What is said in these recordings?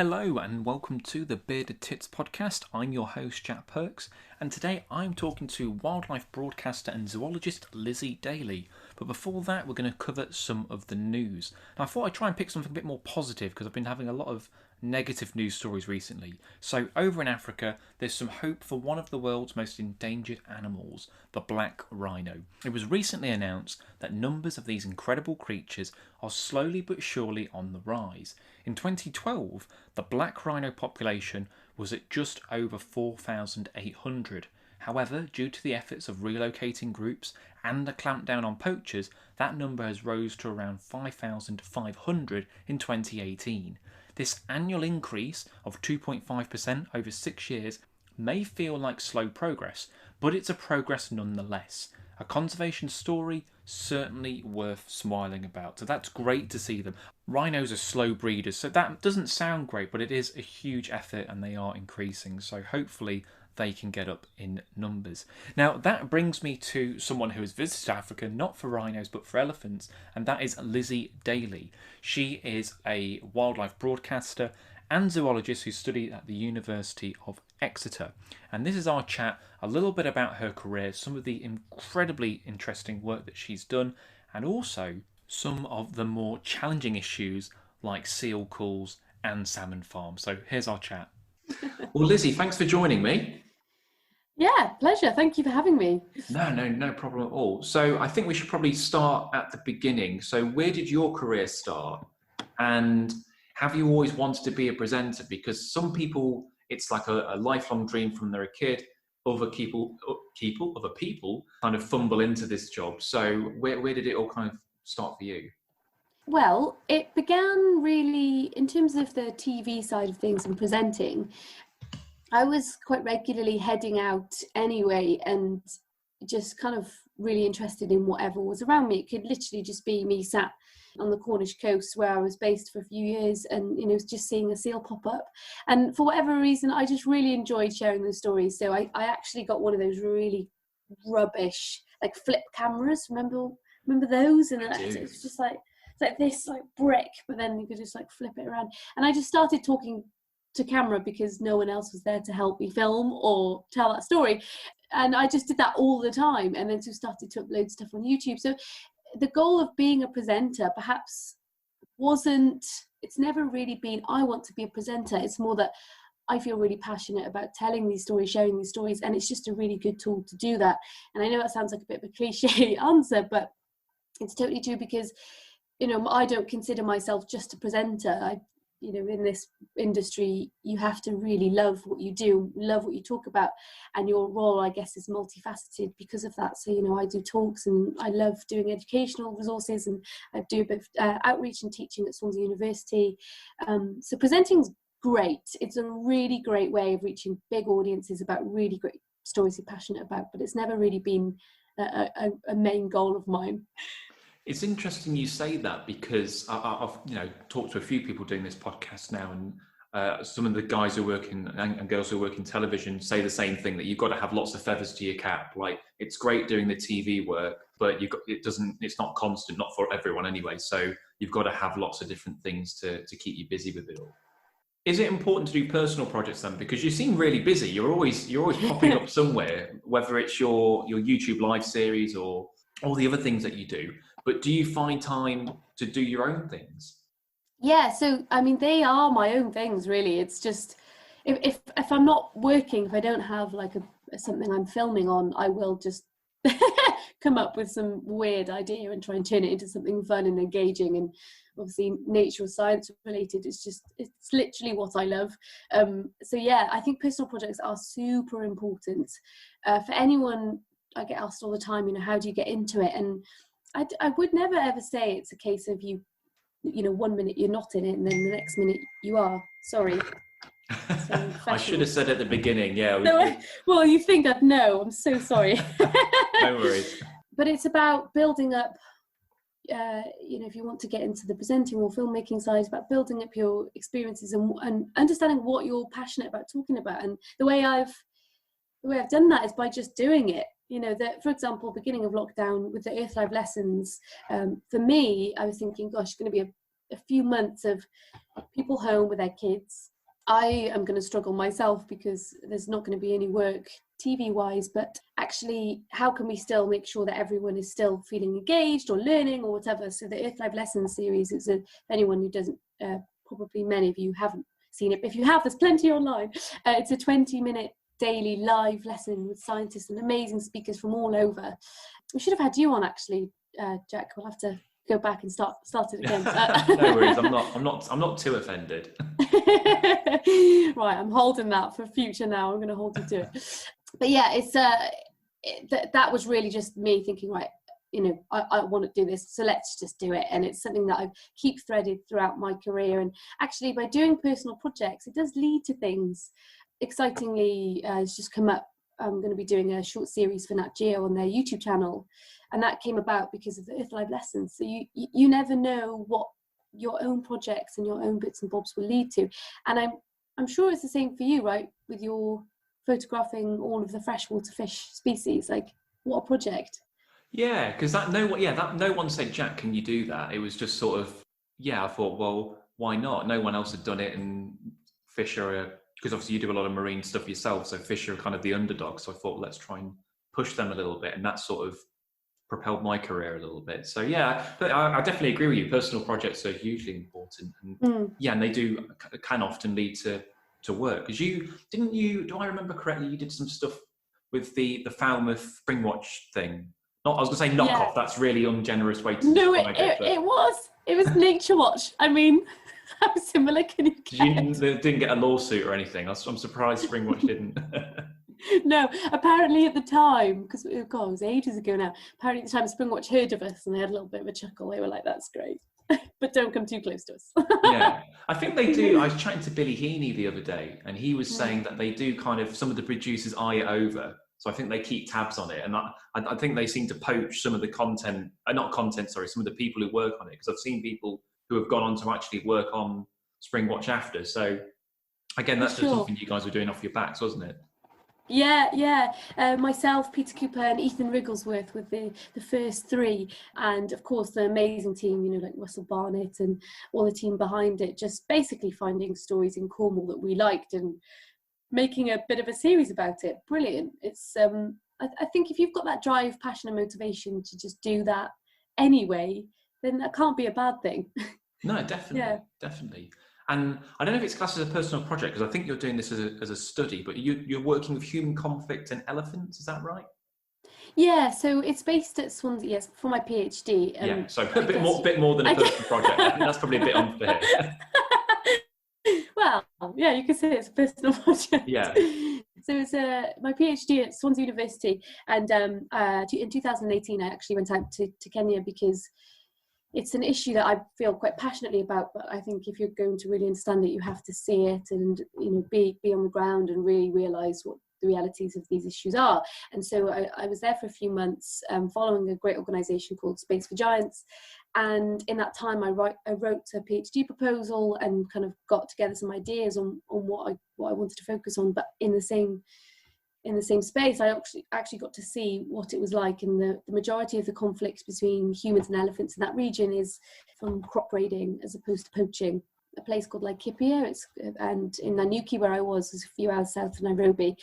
Hello and welcome to the Bearded Tits podcast. I'm your host Jack Perks, and today I'm talking to wildlife broadcaster and zoologist Lizzie Daly. But before that, we're going to cover some of the news. And I thought I'd try and pick something a bit more positive because I've been having a lot of negative news stories recently. So over in Africa, there's some hope for one of the world's most endangered animals, the black rhino. It was recently announced that numbers of these incredible creatures are slowly but surely on the rise. In 2012, the black rhino population was at just over 4,800. However, due to the efforts of relocating groups and the clampdown on poachers, that number has rose to around 5,500 in 2018. This annual increase of 2.5% over 6 years may feel like slow progress, but it's a progress nonetheless. A conservation story certainly worth smiling about. So that's great to see them. Rhinos are slow breeders, so that doesn't sound great, but it is a huge effort and they are increasing. So hopefully they can get up in numbers. Now that brings me to someone who has visited Africa, not for rhinos but for elephants, and that is Lizzie Daly. She is a wildlife broadcaster and zoologist who studied at the University of Exeter. And this is our chat a little bit about her career, some of the incredibly interesting work that she's done, and also some of the more challenging issues like seal calls and salmon farms. So here's our chat. Well, Lizzie, thanks for joining me. Yeah, pleasure. Thank you for having me. No problem at all. So I think we should probably start at the beginning. So where did your career start? And have you always wanted to be a presenter? Because some people, it's like a lifelong dream from they're a kid. Other people kind of fumble into this job. So where did it all kind of start for you? Well, it began really in terms of the TV side of things and presenting. I was quite regularly heading out anyway and just kind of really interested in whatever was around me. It could literally just be me sat on the Cornish coast where I was based for a few years and, just seeing a seal pop up. And for whatever reason, I just really enjoyed sharing those stories. So I actually got one of those really rubbish, like flip cameras. Remember those? And it was just like this brick, but then you could just like flip it around. And I just started talking to camera because no one else was there to help me film or tell that story, and I just did that all the time, and then just started to upload stuff on YouTube. So the goal of being a presenter perhaps it's never really been I want to be a presenter. It's more that I feel really passionate about telling these stories, sharing these stories, and it's just a really good tool to do that. And I know that sounds like a bit of a cliche answer, but it's totally true because I don't consider myself just a presenter. In this industry, you have to really love what you do, love what you talk about, and your role, I guess, is multifaceted because of that. So, I do talks and I love doing educational resources, and I do a bit of outreach and teaching at Swansea University. So presenting's great. It's a really great way of reaching big audiences about really great stories you're passionate about, but it's never really been a main goal of mine. It's interesting you say that because I've talked to a few people doing this podcast now, and some of the guys who work in and girls who work in television say the same thing, that you've got to have lots of feathers to your cap. Like, it's great doing the TV work, but it's not constant, not for everyone anyway. So you've got to have lots of different things to keep you busy with it all. Is it important to do personal projects then? Because you seem really busy. You're always popping up somewhere, whether it's your YouTube live series or all the other things that you do. But do you find time to do your own things? Yeah, so they are my own things, really. It's just if I'm not working, if I don't have like something I'm filming on, I will just come up with some weird idea and try and turn it into something fun and engaging. And obviously, nature or science related, it's literally what I love. So yeah, I think personal projects are super important for anyone. I get asked all the time, how do you get into it? And I would never ever say it's a case of you 1 minute you're not in it and then the next minute you are. Sorry. I should have said at the beginning, yeah. No, well, you think I'd know. I'm so sorry. No worries. But it's about building up, if you want to get into the presenting or filmmaking side, it's about building up your experiences and understanding what you're passionate about talking about. And the way I've done that is by just doing it. That, for example, beginning of lockdown with the Earth Live lessons, for me, I was thinking, gosh, it's going to be a few months of people home with their kids. I am going to struggle myself because there's not going to be any work TV wise, but actually how can we still make sure that everyone is still feeling engaged or learning or whatever? So the Earth Life Lessons series is anyone who doesn't, probably many of you haven't seen it, but if you have, there's plenty online. It's a 20-minute daily live lesson with scientists and amazing speakers from all over. We should have had you on actually, Jack. We'll have to go back and start it again. No worries, I'm not too offended. Right, I'm holding that for future now. I'm going to hold you to it. But yeah, it's that was really just me thinking, right, you know, I want to do this, so let's just do it. And it's something that I keep threaded throughout my career. And actually, by doing personal projects, it does lead to things. Excitingly, it's just come up. I'm going to be doing a short series for Nat Geo on their YouTube channel, and that came about because of the Earth Life Lessons. So you never know what your own projects and your own bits and bobs will lead to. And I'm sure it's the same for you, right? With your photographing all of the freshwater fish species, like what a project. Yeah, because that no one said, Jack, can you do that? It was just sort of, yeah, I thought, well, why not? No one else had done it, and fish are, because obviously you do a lot of marine stuff yourself, so fish are kind of the underdog. So I thought, let's try and push them a little bit, and that sort of propelled my career a little bit. So yeah, but I definitely agree with you. Personal projects are hugely important, and yeah, and they can often lead to work. Because do I remember correctly, you did some stuff with the Falmouth Springwatch thing? Not, I was going to say knockoff. Yeah. That's really ungenerous way to describe it. It was Nature Watch. I mean, how similar can you get? They didn't get a lawsuit or anything. I'm surprised Springwatch didn't. No, apparently at the time, because it was ages ago now, apparently at the time Springwatch heard of us and they had a little bit of a chuckle. They were like, that's great, but don't come too close to us. Yeah, I think they do. I was chatting to Billy Heaney the other day, and he was saying that they do kind of, some of the producers eye it over. So I think they keep tabs on it. And I think they seem to poach some of the content, some of the people who work on it. Because I've seen people who have gone on to actually work on Springwatch after. So again, that's just something you guys were doing off your backs, wasn't it? Yeah. Myself, Peter Cooper and Ethan Wrigglesworth with the first three. And of course, the amazing team, you know, like Russell Barnett and all the team behind it, just basically finding stories in Cornwall that we liked and making a bit of a series about it. Brilliant. It's I think if you've got that drive, passion and motivation to just do that anyway, then that can't be a bad thing. No, definitely. Definitely. And I don't know if it's classed as a personal project, because I think you're doing this as a study, but you're working with human conflict and elephants, is that right? Yeah, so it's based at Swansea, yes, for my PhD. Yeah, so a bit more than a personal project. I think that's probably a bit unfair. Well, yeah, you could say it's a personal project. Yeah. So it's my PhD at Swansea University, and in 2018 I actually went out to Kenya because it's an issue that I feel quite passionately about. But I think if you're going to really understand it, you have to see it and, you know, be on the ground and really realise what the realities of these issues are. And so I was there for a few months, following a great organisation called Space for Giants. And in that time, I wrote a PhD proposal and kind of got together some ideas on what I wanted to focus on. But in the same space, I actually got to see what it was like. And the majority of the conflicts between humans and elephants in that region is from crop raiding as opposed to poaching. A place called Laikipia, and in Nanyuki, where I was a few hours south of Nairobi.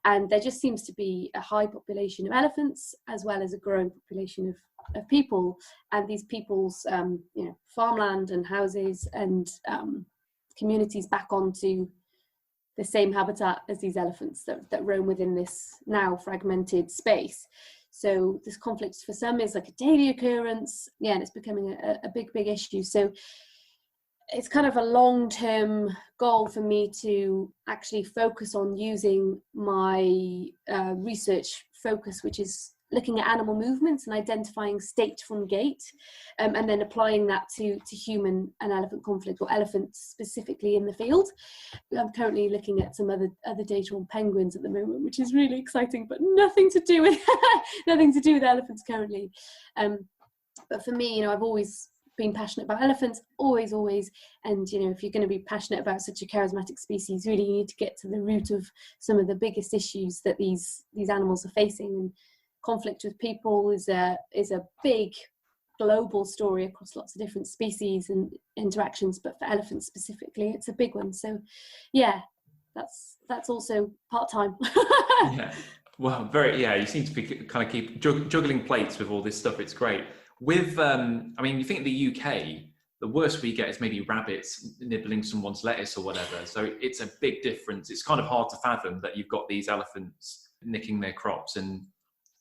And there just seems to be a high population of elephants as well as a growing population of people. And these people's farmland and houses and communities back onto the same habitat as these elephants that roam within this now fragmented space. So this conflict for some is like a daily occurrence. Yeah, and it's becoming a big issue. So it's kind of a long-term goal for me to actually focus on using my research focus, which is looking at animal movements and identifying state from gait, and then applying that to human and elephant conflict, or elephants specifically in the field. I'm currently looking at some other data on penguins at the moment, which is really exciting, but nothing to do with elephants currently. But for me, you know, I've always been passionate about elephants, always, and you know, if you're going to be passionate about such a charismatic species, really you need to get to the root of some of the biggest issues that these animals are facing. And conflict with people is a big global story across lots of different species and interactions, but for elephants specifically, it's a big one. So yeah, that's also part-time. Yeah. Well, you seem to be kind of keep juggling plates with all this stuff. It's great. With, I mean, you think in the UK, the worst we get is maybe rabbits nibbling someone's lettuce or whatever. So it's a big difference. It's kind of hard to fathom that you've got these elephants nicking their crops. And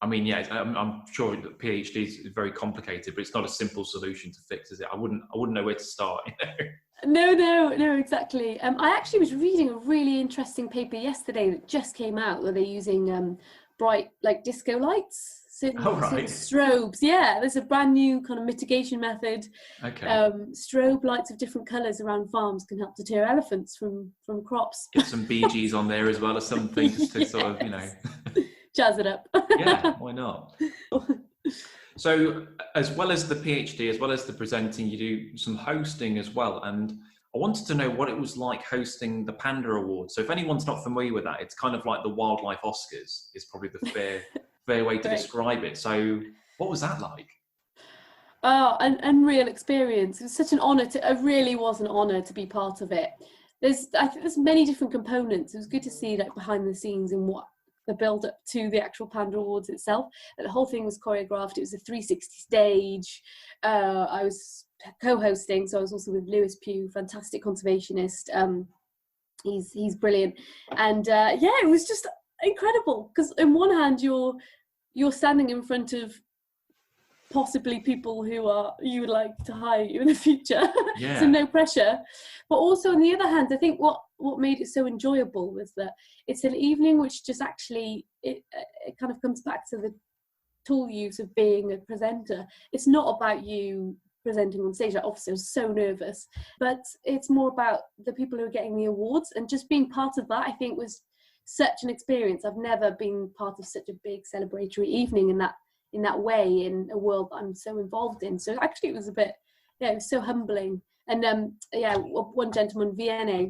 I mean, yeah, I'm sure that PhD is very complicated, but it's not a simple solution to fix, is it? I wouldn't know where to start. No, exactly. I actually was reading a really interesting paper yesterday that just came out where they're using bright, like, disco lights. Certain strobes. Yeah, there's a brand new kind of mitigation method. Okay. Strobe lights of different colours around farms can help deter elephants from crops. Get some Bee Gees on there as well or something, just to sort of, jazz it up. Yeah, why not? So as well as the PhD, as well as the presenting, you do some hosting as well. And I wanted to know what it was like hosting the Panda Awards. So if anyone's not familiar with that, it's kind of like the Wildlife Oscars is probably the fair way to describe it. So what was that like? Oh, an unreal experience. It was such an honour it really was an honour to be part of it. I think there's many different components. It was good to see, like, behind the scenes and what the build up to the actual Panda Awards itself. The whole thing was choreographed. It was a 360 stage. I was co-hosting, so I was also with Lewis Pugh, fantastic conservationist. He's brilliant, and it was just incredible, because on one hand you're standing in front of possibly people who you would like to hire you in the future. So no pressure. But also, on the other hand, I think what made it so enjoyable was that it's an evening which just actually it kind of comes back to the tool use of being a presenter. It's not about you presenting on stage. Obviously I was so nervous, but it's more about the people who are getting the awards, and just being part of that, I think, was such an experience. I've never been part of such a big celebratory evening in that way, in a world that I'm so involved in. So actually it was it was so humbling. And one gentleman, Vienna,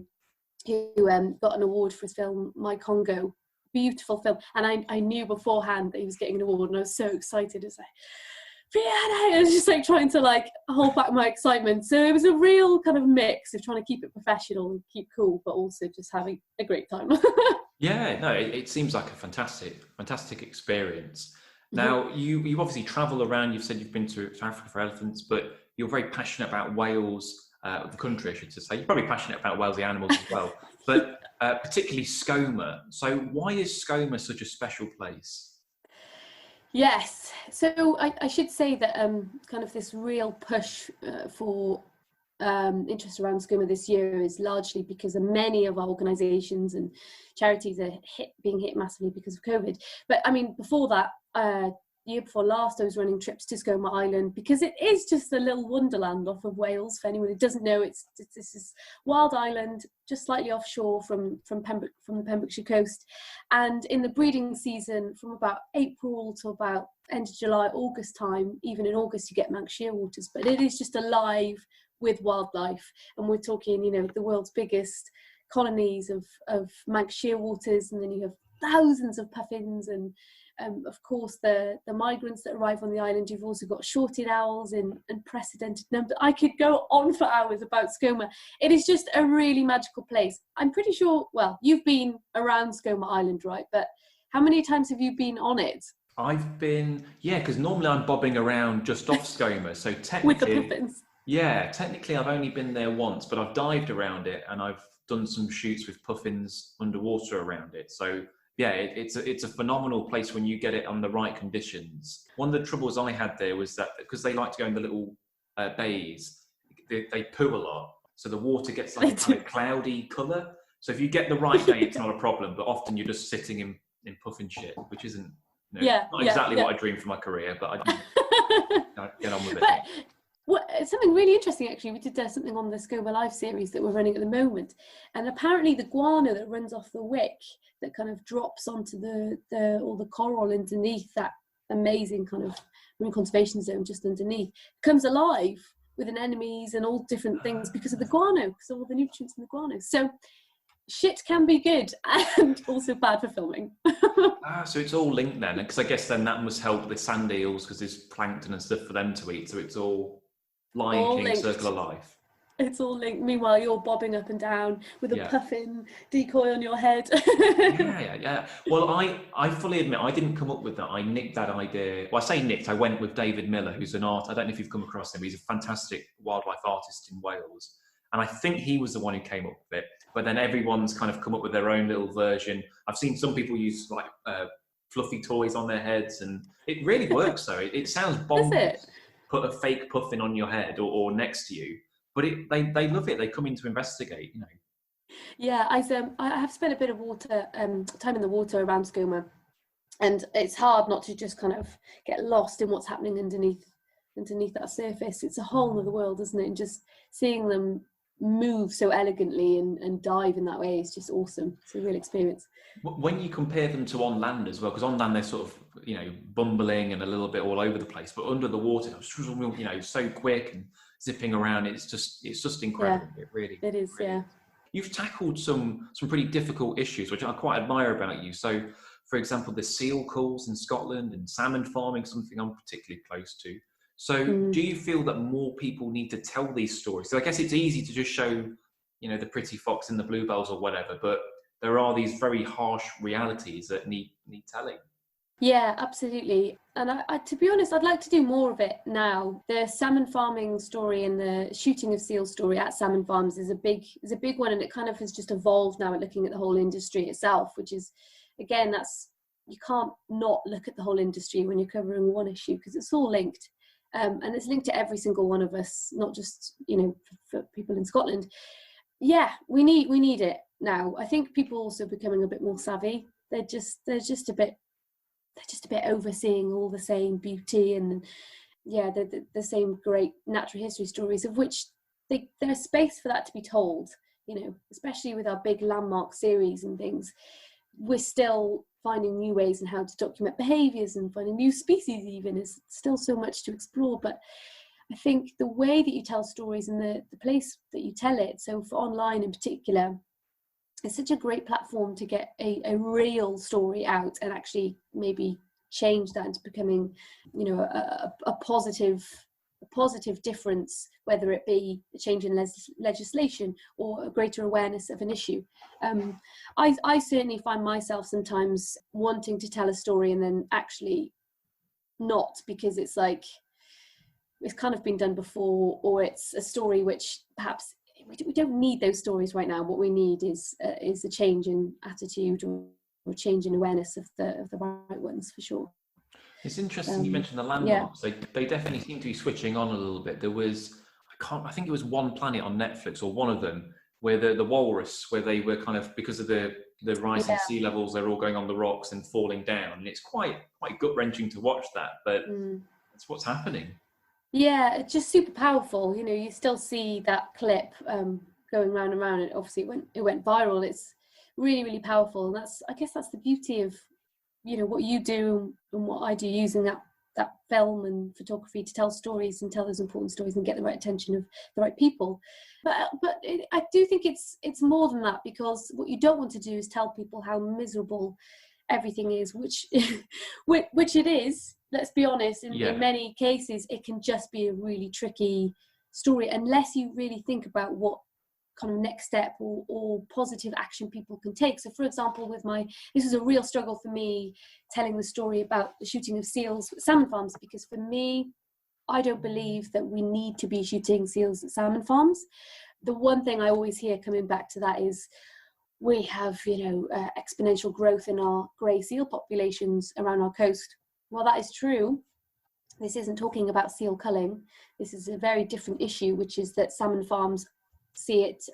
who got an award for his film My Congo, beautiful film, and I knew beforehand that he was getting an award, and I was so excited. It's like, Vienna! I was just like trying to like hold back my excitement. So it was a real kind of mix of trying to keep it professional and keep cool, but also just having a great time. Yeah, no, it seems like a fantastic experience. Now, you obviously travel around. You've said you've been to Africa for elephants, but you're very passionate about Wales, the country, I should say. You're probably passionate about Wales, the animals as well, but particularly Skomer. So why is Skomer such a special place? Yes, so I should say that kind of this real push for interest around Skomer this year is largely because of many of our organisations and charities are being hit massively because of COVID. But I mean, before that, the year before last, I was running trips to Skomer Island, because it is just a little wonderland off of Wales. For anyone who doesn't know, this is wild island just slightly offshore from the Pembrokeshire coast, and in the breeding season from about April to about end of July, August time. Even in August you get Manx shearwaters, but it is just alive with wildlife, and we're talking, the world's biggest colonies of Manx shearwaters, and then you have thousands of puffins, and of course the migrants that arrive on the island. You've also got short-eared owls in unprecedented numbers. I could go on for hours about Skomer. It is just a really magical place. I'm pretty sure, well, you've been around Skomer Island, right? But how many times have you been on it? I've been, because normally I'm bobbing around just off Skomer, so technically with the puffins. Yeah, technically I've only been there once, but I've dived around it and I've done some shoots with puffins underwater around it. So yeah, it's a phenomenal place when you get it on the right conditions. One of the troubles I had there was that because they like to go in the little bays, they poo a lot. So the water gets like a kind of cloudy colour. So if you get the right day, it's not a problem. But often you're just sitting in puffin shit, which isn't not exactly what I dreamed for my career, but I get on with it. It's something really interesting, actually. We did something on the Skomer Live series that we're running at the moment, and apparently the guano that runs off the wick that kind of drops onto all the coral underneath that amazing kind of marine conservation zone just underneath comes alive with anemones and all different things because of the guano, because of all the nutrients in the guano. So shit can be good and also bad for filming. So it's all linked then, because I guess then that must help the sand eels because there's plankton and stuff for them to eat. So it's all Lion All King, linked. circle of life. It's all linked. Meanwhile, you're bobbing up and down with a Yeah. puffin decoy on your head. Yeah. Well, I fully admit I didn't come up with that. I nicked that idea. Well, I say nicked. I went with David Miller, who's an art. I don't know if you've come across him. He's a fantastic wildlife artist in Wales, and I think he was the one who came up with it. But then everyone's kind of come up with their own little version. I've seen some people use like fluffy toys on their heads, and it really works. Though it sounds bonkers. Is it? Put a fake puffin on your head or next to you, but they love it. They come in to investigate. You know. Yeah, I have spent a bit of time in the water around Skomer, and it's hard not to just kind of get lost in what's happening underneath that surface. It's a whole other world, isn't it? And just seeing them move so elegantly and dive in that way is just awesome. It's a real experience. When you compare them to on land as well, because on land they're sort of, you know, bumbling and a little bit all over the place, but under the water, you know, so quick and zipping around, it's just incredible. Yeah, it is. Yeah. You've tackled some pretty difficult issues, which I quite admire about you. So, for example, the seal calls in Scotland and salmon farming, something I'm particularly close to. So, do you feel that more people need to tell these stories? So, I guess it's easy to just show, you know, the pretty fox and the bluebells or whatever, but there are these very harsh realities that need telling. Yeah, absolutely. And I, to be honest, I'd like to do more of it now. The salmon farming story and the shooting of seal story at salmon farms is a big one, and it kind of has just evolved now at looking at the whole industry itself, which is, again, you can't not look at the whole industry when you're covering one issue because it's all linked. And it's linked to every single one of us, not just, you know, for people in Scotland. Yeah, we need it now. I think people also becoming a bit more savvy. They're just a bit overseeing all the same beauty and the same great natural history stories, of which there's space for that to be told, you know, especially with our big landmark series and things. We're still finding new ways in how to document behaviors and finding new species. Even is still so much to explore, but I think the way that you tell stories and the place that you tell it, so for online in particular, it's such a great platform to get a real story out and actually maybe change that into becoming, you know, a positive difference, whether it be a change in legislation or a greater awareness of an issue. I certainly find myself sometimes wanting to tell a story and then actually not, because it's like it's kind of been done before, or it's a story which perhaps we don't need those stories right now. What we need is a change in attitude or change in awareness of the right ones, for sure. It's interesting you mentioned the landmarks. Yeah. They definitely seem to be switching on a little bit. There was, I think it was One Planet on Netflix, or one of them, where the walrus, where they were kind of, because of the rising sea levels, they're all going on the rocks and falling down. And it's quite gut-wrenching to watch that, but that's what's happening. Yeah, it's just super powerful. You know, you still see that clip going round and round, and obviously it went viral. It's really, really powerful, and I guess that's the beauty of, you know, what you do and what I do, using that film and photography to tell stories and tell those important stories and get the right attention of the right people. But I do think it's more than that, because what you don't want to do is tell people how miserable everything is, which it is. Let's be honest, in many cases it can just be a really tricky story unless you really think about what kind of next step or positive action people can take. So for example, this was a real struggle for me, telling the story about the shooting of seals at salmon farms, because for me, I don't believe that we need to be shooting seals at salmon farms. The one thing I always hear coming back to that is we have, you know, exponential growth in our grey seal populations around our coast. Well, that is true. This isn't talking about seal culling. This is a very different issue, which is that salmon farms see it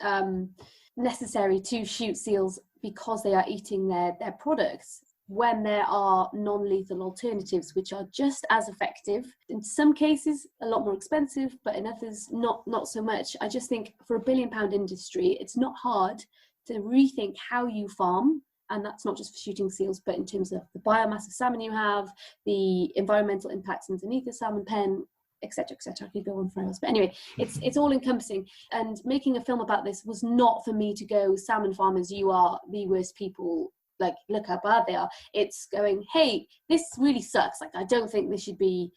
necessary to shoot seals because they are eating their products, when there are non-lethal alternatives which are just as effective, in some cases a lot more expensive, but in others not so much. I just think for £1 billion industry, it's not hard to rethink how you farm. And that's not just for shooting seals, but in terms of the biomass of salmon you have, the environmental impacts underneath the salmon pen, etc., etc. I could go on for hours, but anyway, it's all encompassing. And making a film about this was not for me to go, salmon farmers, you are the worst people like look how bad they are. It's going, hey, this really sucks. Like, I don't think this should be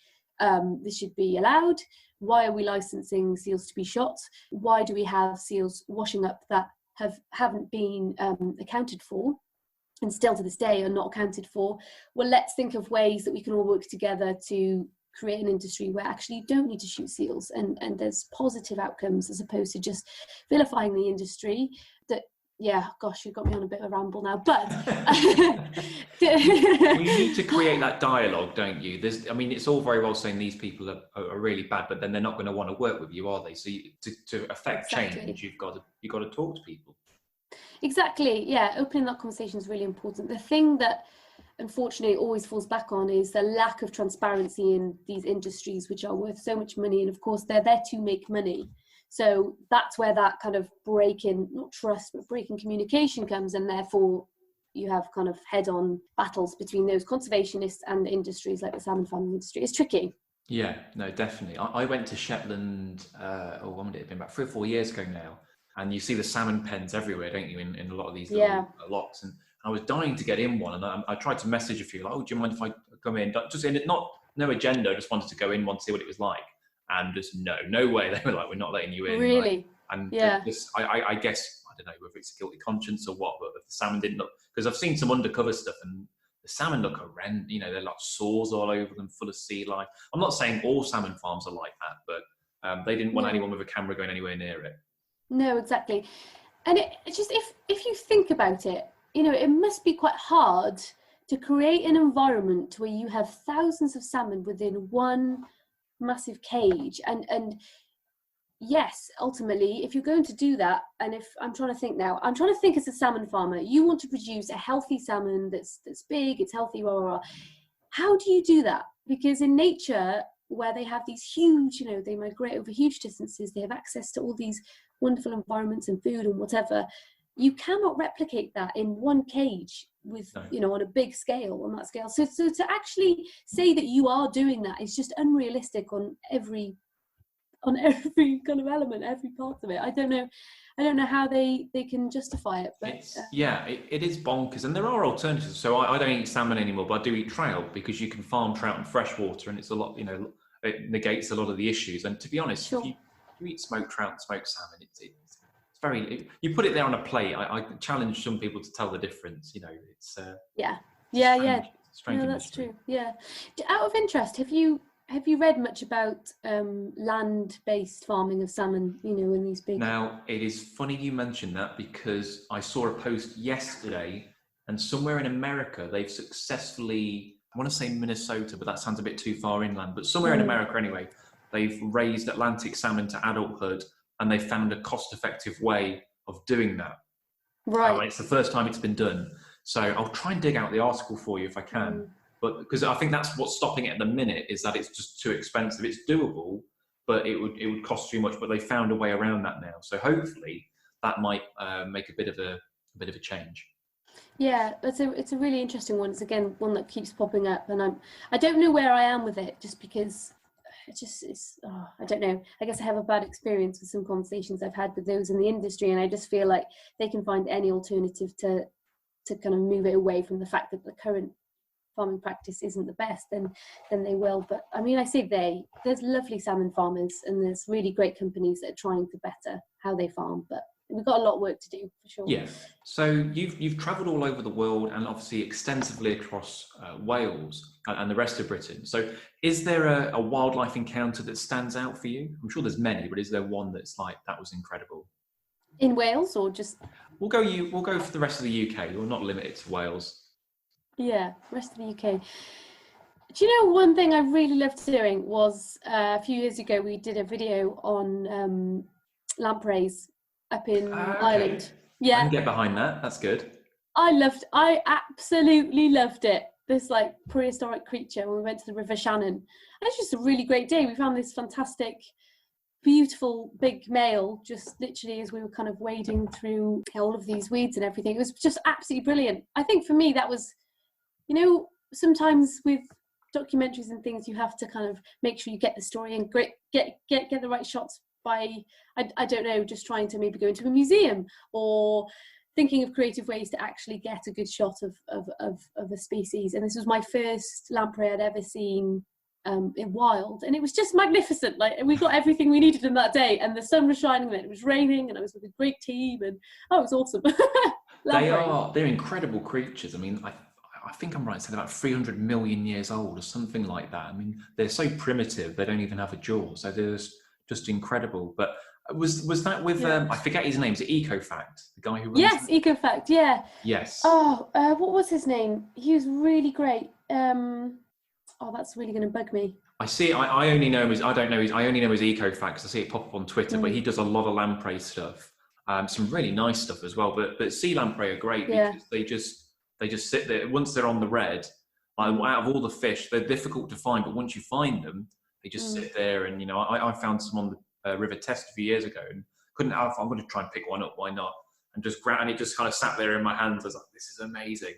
allowed. Why are we licensing seals to be shot? Why do we have seals washing up that haven't been accounted for, and still to this day are not accounted for? Well, let's think of ways that we can all work together to create an industry where actually you don't need to shoot seals, and there's positive outcomes, as opposed to just vilifying the industry. That, yeah, gosh, you've got me on a bit of a ramble now, but well, you need to create that dialogue, don't you? I mean, it's all very well saying these people are really bad, but then they're not going to want to work with you, are they? So to affect change, you've got to talk to people. Exactly. Yeah, opening that conversation is really important. The thing that unfortunately always falls back on is the lack of transparency in these industries, which are worth so much money, and of course they're there to make money. So that's where that kind of break in, not trust, but break in communication comes, and therefore you have kind of head-on battles between those conservationists and industries like the salmon farming industry. It's tricky. Yeah, no, definitely. I went to Shetland, when did it have been, about 3 or 4 years ago now, and you see the salmon pens everywhere, don't you, in a lot of these little locks, and I was dying to get in one, and I tried to message a few, like, oh, do you mind if I come in? Just in it, no agenda, just wanted to go in one, see what it was like. And just no way. They were like, we're not letting you in. Really? Like, and just, I guess, I don't know whether it's a guilty conscience or what, but if the salmon didn't look, because I've seen some undercover stuff and the salmon look horrendous, you know, they're like sores all over them, full of sea life. I'm not saying all salmon farms are like that, but they didn't want anyone with a camera going anywhere near it. No, exactly. And it's just, if you think about it, you know, it must be quite hard to create an environment where you have thousands of salmon within one massive cage, and yes, ultimately, if you're going to do that, and if I'm trying to think as a salmon farmer, you want to produce a healthy salmon that's big, it's healthy, rah, rah, rah. How do you do that? Because in nature, where they have these huge, you know, they migrate over huge distances, they have access to all these wonderful environments and food and whatever, you cannot replicate that in one cage with, you know, on a big scale, on that scale. So to actually say that you are doing that is just unrealistic on every kind of element, every part of it. I don't know how they can justify it, but it is bonkers, and there are alternatives. So I don't eat salmon anymore, but I do eat trout, because you can farm trout in freshwater, and it's a lot, you know, it negates a lot of the issues. And to be honest, if you eat smoked trout and smoked salmon, it's very, you put it there on a plate. I challenge some people to tell the difference. You know, it's strange. No, that's true. Yeah. Out of interest, have you read much about land-based farming of salmon? You know, in these big. Now, it is funny you mentioned that, because I saw a post yesterday, and somewhere in America they've successfully, I want to say Minnesota, but that sounds a bit too far inland. But somewhere in America anyway, they've raised Atlantic salmon to adulthood, and they found a cost-effective way of doing that. Right. It's the first time it's been done. So I'll try and dig out the article for you if I can. But because I think that's what's stopping it at the minute, is that it's just too expensive. It's doable, but it would cost too much. But they found a way around that now. So hopefully that might make a bit of a change. Yeah, it's a really interesting one. It's again one that keeps popping up, and I don't know where I am with it, just because I don't know. I guess I have a bad experience with some conversations I've had with those in the industry, and I just feel like they can find any alternative to kind of move it away from the fact that the current farming practice isn't the best, then they will. But I mean, I say there's lovely salmon farmers, and there's really great companies that are trying to better how they farm, but we've got a lot of work to do, for sure. Yeah. So you've travelled all over the world, and obviously extensively across Wales and the rest of Britain. So is there a wildlife encounter that stands out for you? I'm sure there's many, but is there one that's like, that was incredible? In Wales, or just? We'll go for the rest of the UK. We're not limited to Wales. Yeah, rest of the UK. Do you know, one thing I really loved doing was a few years ago we did a video on lampreys up in Ireland. Yeah, I can get behind that. That's good. I absolutely loved it. This like prehistoric creature. When we went to the River Shannon, and it's just a really great day. We found this fantastic, beautiful big male, just literally as we were kind of wading through all of these weeds and everything. It was just absolutely brilliant. I think for me that was, you know, sometimes with documentaries and things, you have to kind of make sure you get the story and get the right shots by, I don't know, just trying to maybe go into a museum or thinking of creative ways to actually get a good shot of a species. And this was my first lamprey I'd ever seen in wild, and it was just magnificent. Like, we got everything we needed in that day, and the sun was shining, and it was raining, and I was with a great team, and it was awesome. They're incredible creatures. I mean, I think I'm right in saying about 300 million years old or something like that. I mean, they're so primitive, they don't even have a jaw, so they're just incredible. But was that with I forget his name, is it EcoFact, the guy who runs Yes, EcoFact, yeah. Yes. Oh, what was his name? He was really great. Oh, that's really going to bug me. I see. I only know him as I only know his EcoFact because I see it pop up on Twitter. But he does a lot of lamprey stuff, some really nice stuff as well. But sea lamprey are great because they just sit there. Once they're on the red, out of all the fish, they're difficult to find. But once you find them, they just sit there. And I found some on the River Test a few years ago and couldn't. I'm going to try and pick one up. Why not? And just grab, and it just kind of sat there in my hands. I was like, this is amazing.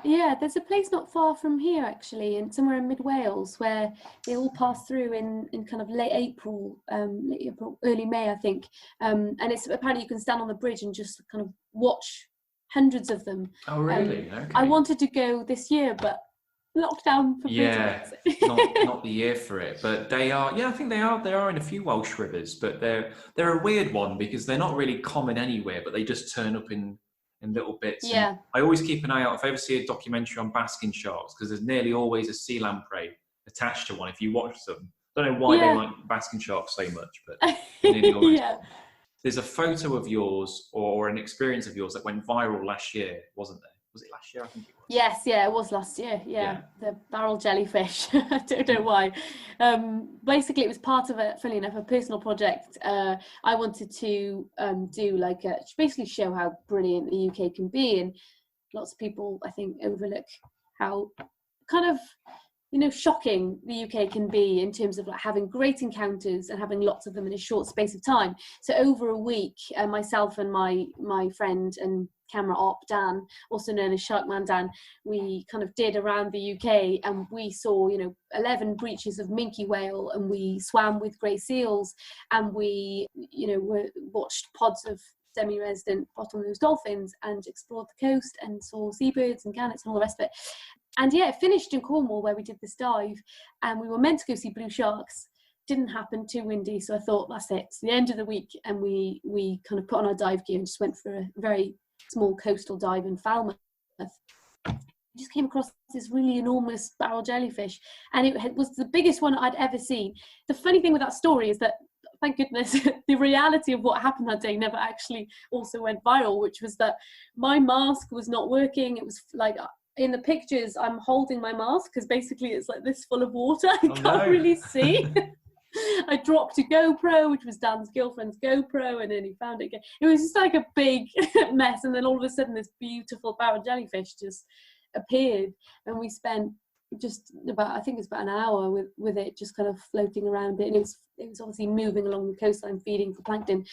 Yeah. There's a place not far from here actually, and somewhere in mid Wales, where they all pass through in kind of late April, early May, I think. And it's apparently you can stand on the bridge and just kind of watch hundreds of them. Oh, really? Okay. I wanted to go this year, but lockdown for not the year for it. But they are. Yeah, I think they are in a few Welsh rivers, but they're a weird one because they're not really common anywhere, but they just turn up in little bits. Yeah. And I always keep an eye out if I ever see a documentary on basking sharks, because there's nearly always a sea lamprey attached to one if you watch them. I don't know why they like basking sharks so much, but nearly always. There's a photo of yours or an experience of yours that went viral last year, wasn't there? Was it last year? I think it was. Yes, it was last year. The barrel jellyfish. I don't know why. Basically, it was part of funny enough, a personal project. I wanted to do basically show how brilliant the UK can be, and lots of people I think overlook how kind of shocking the UK can be in terms of having great encounters and having lots of them in a short space of time. So over a week, myself and my friend and camera op Dan, also known as Sharkman Dan, we kind of did around the UK, and we saw 11 breaches of minke whale, and we swam with grey seals, and we watched pods of semi-resident bottlenose dolphins and explored the coast and saw seabirds and gannets and all the rest of it. And it finished in Cornwall where we did this dive, and we were meant to go see blue sharks. Didn't happen, too windy, so I thought that's it. It's the end of the week, and we kind of put on our dive gear and just went for a very small coastal dive in Falmouth. Just came across this really enormous barrel jellyfish, and it was the biggest one I'd ever seen. The funny thing with that story is that, thank goodness, the reality of what happened that day never actually also went viral, which was that my mask was not working. It was like, in the pictures, I'm holding my mask because basically it's like this full of water. I can't really see. I dropped a GoPro, which was Dan's girlfriend's GoPro, and then he found it again. It was just like a big mess, and then all of a sudden this beautiful barrel jellyfish just appeared, and we spent just about an hour with it just kind of floating around it, and it was obviously moving along the coastline feeding for plankton.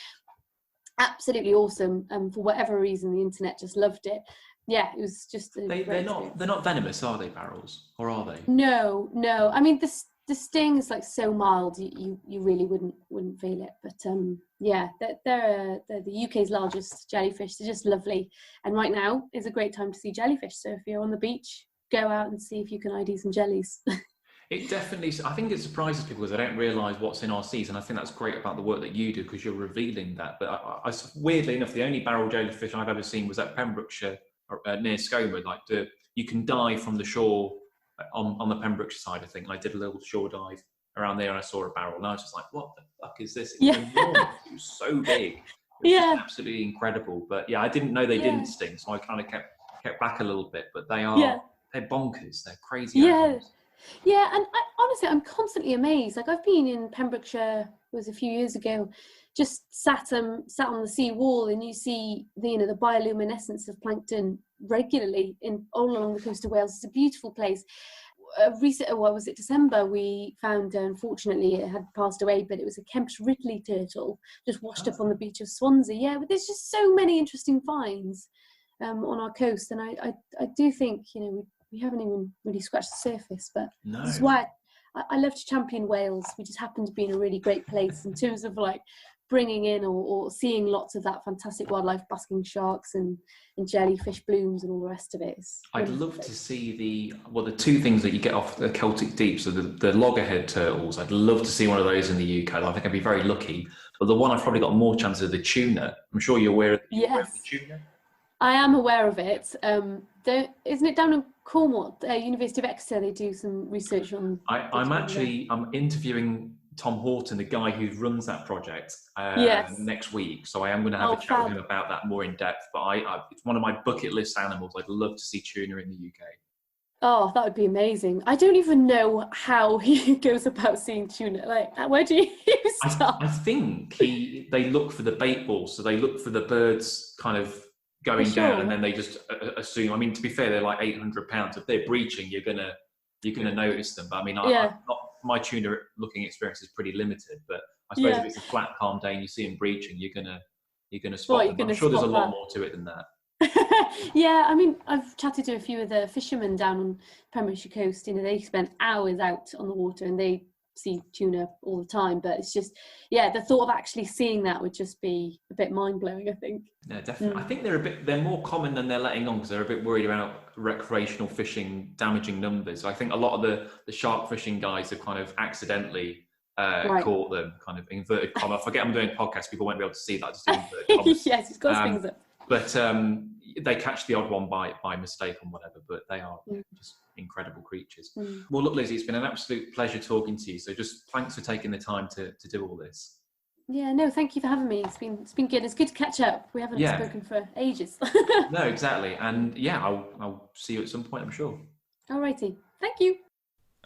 Absolutely awesome. For whatever reason the internet just loved it. Yeah, it was just they're not venomous, are they, barrels, or are they? No, I mean the sting is like so mild you really wouldn't feel it, but they're the UK's largest jellyfish. They're just lovely, and right now is a great time to see jellyfish, so if you're on the beach, go out and see if you can ID some jellies. It definitely, I think it surprises people because they don't realise what's in our seas, and I think that's great about the work that you do because you're revealing that. But I weirdly enough, the only barrel jellyfish I've ever seen was at Pembrokeshire, near Scoma. You can dive from the shore on the Pembrokeshire side, I think. And I did a little shore dive around there, and I saw a barrel, and I was just like, "What the fuck is this?" It was enormous. It was so big. It was just absolutely incredible. But I didn't know they didn't sting, so I kind of kept back a little bit. But they're bonkers. They're crazy animals. Yeah, and honestly, I'm constantly amazed. Like, I've been in Pembrokeshire, it was a few years ago, just sat on the sea wall, and you see the bioluminescence of plankton regularly all along the coast of Wales. It's a beautiful place. December, we found, unfortunately, it had passed away, but it was a Kemp's Ridley turtle just washed up on the beach of Swansea. Yeah, but there's just so many interesting finds on our coast, and I do think we haven't even really scratched the surface, but this is why I love to champion Wales. We just happen to be in a really great place in terms of bringing in or seeing lots of that fantastic wildlife, basking sharks and jellyfish blooms and all the rest of it. I'd love to see the two things that you get off the Celtic Deep, so the loggerhead turtles. I'd love to see one of those in the UK. I think I'd be very lucky. But the one I've probably got more chances of the tuna. I'm sure you're aware of the tuna. I am aware of it. Isn't it down in Cornwall, University of Exeter? They do some research on. I'm interviewing Tom Horton, the guy who runs that project, next week. So I am going to have a chat with him about that more in depth. But it's one of my bucket list animals. I'd love to see tuna in the UK. Oh, that would be amazing. I don't even know how he goes about seeing tuna. Like, where do you start? I think they look for the bait balls. So they look for the birds kind of going down, and then they just assume. I mean, to be fair, they're like 800 pounds. If they're breaching, you're gonna notice them. But I mean, my tuna looking experience is pretty limited. But I suppose if it's a flat, calm day and you see them breaching, you're gonna spot them. I'm sure there's a lot more to it than that. Yeah, I mean, I've chatted to a few of the fishermen down on Pembrokeshire coast. You know, they spend hours out on the water and they see tuna all the time. But it's just, the thought of actually seeing that would just be a bit mind-blowing, I think. Yeah, definitely. I think they're more common than they're letting on, because they're a bit worried about recreational fishing damaging numbers. I think a lot of the shark fishing guys have kind of accidentally caught them, kind of inverted commas. I forget I'm doing a podcast, people won't be able to see that. Just inverted commas. Yes, it's got things up. But they catch the odd one by mistake or whatever, but they are just incredible creatures. Well, look, Lizzie, it's been an absolute pleasure talking to you. So just thanks for taking the time to do all this. Yeah, no, thank you for having me. It's been good. It's good to catch up. We haven't spoken for ages. No, exactly. And I'll see you at some point, I'm sure. Alrighty. Thank you.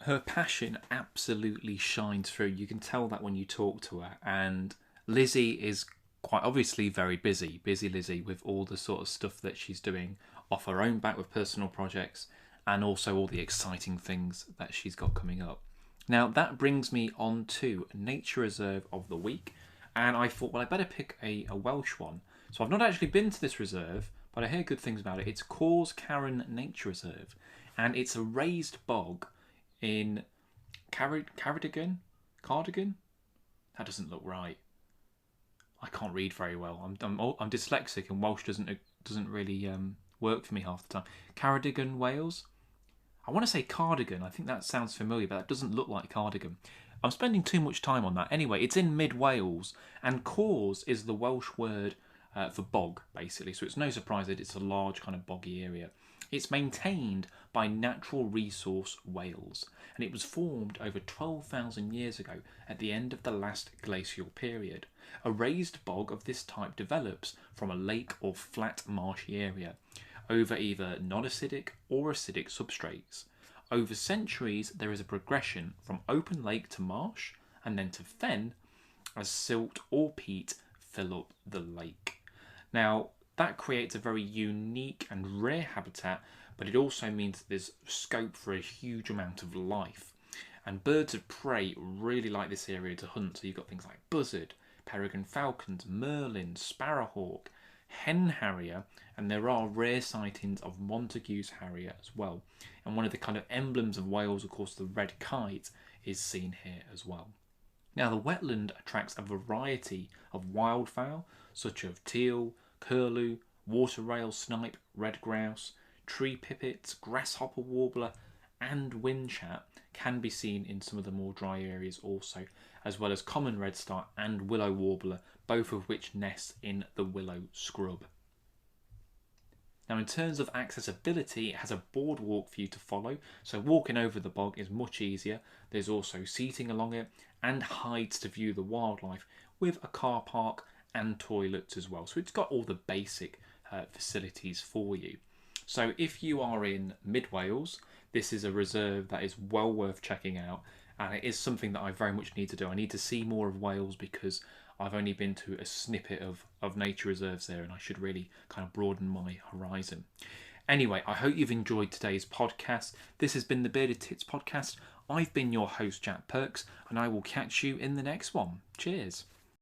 Her passion absolutely shines through. You can tell that when you talk to her. And Lizzie is quite obviously very busy Lizzie, with all the sort of stuff that she's doing off her own back with personal projects, and also all the exciting things that she's got coming up. Now that brings me on to Nature Reserve of the Week, and I thought, well, I better pick a Welsh one. So I've not actually been to this reserve, but I hear good things about it. It's Cors Carron Nature Reserve, and it's a raised bog in Cardigan? That doesn't look right. I can't read very well. I'm dyslexic, and Welsh doesn't really work for me half the time. Cardigan, Wales. I want to say cardigan. I think that sounds familiar, but that doesn't look like cardigan. I'm spending too much time on that. Anyway, it's in mid-Wales, and cors is the Welsh word for bog, basically. So it's no surprise that it's a large kind of boggy area. It's maintained by Natural Resource Wales, and it was formed over 12,000 years ago at the end of the last glacial period. A raised bog of this type develops from a lake or flat marshy area over either non-acidic or acidic substrates. Over centuries, there is a progression from open lake to marsh and then to fen as silt or peat fill up the lake. Now, that creates a very unique and rare habitat, but it also means that there's scope for a huge amount of life. And birds of prey really like this area to hunt. So you've got things like buzzard, peregrine falcons, merlin, sparrowhawk, hen harrier, and there are rare sightings of Montague's harrier as well. And one of the kind of emblems of Wales, of course, the red kite, is seen here as well. Now, the wetland attracts a variety of wildfowl, such as teal, curlew, water rail, snipe, red grouse, tree pipits, grasshopper warbler, and windchat can be seen in some of the more dry areas also, as well as common redstart and willow warbler, both of which nest in the willow scrub. Now, in terms of accessibility, it has a boardwalk for you to follow, so walking over the bog is much easier. There's also seating along it and heights to view the wildlife, with a car park and toilets as well. So it's got all the basic facilities for you. So if you are in mid-Wales, this is a reserve that is well worth checking out, and it is something that I very much need to do. I need to see more of Wales because I've only been to a snippet of nature reserves there, and I should really kind of broaden my horizon. Anyway, I hope you've enjoyed today's podcast. This has been the Bearded Tits podcast. I've been your host, Jack Perks, and I will catch you in the next one. Cheers.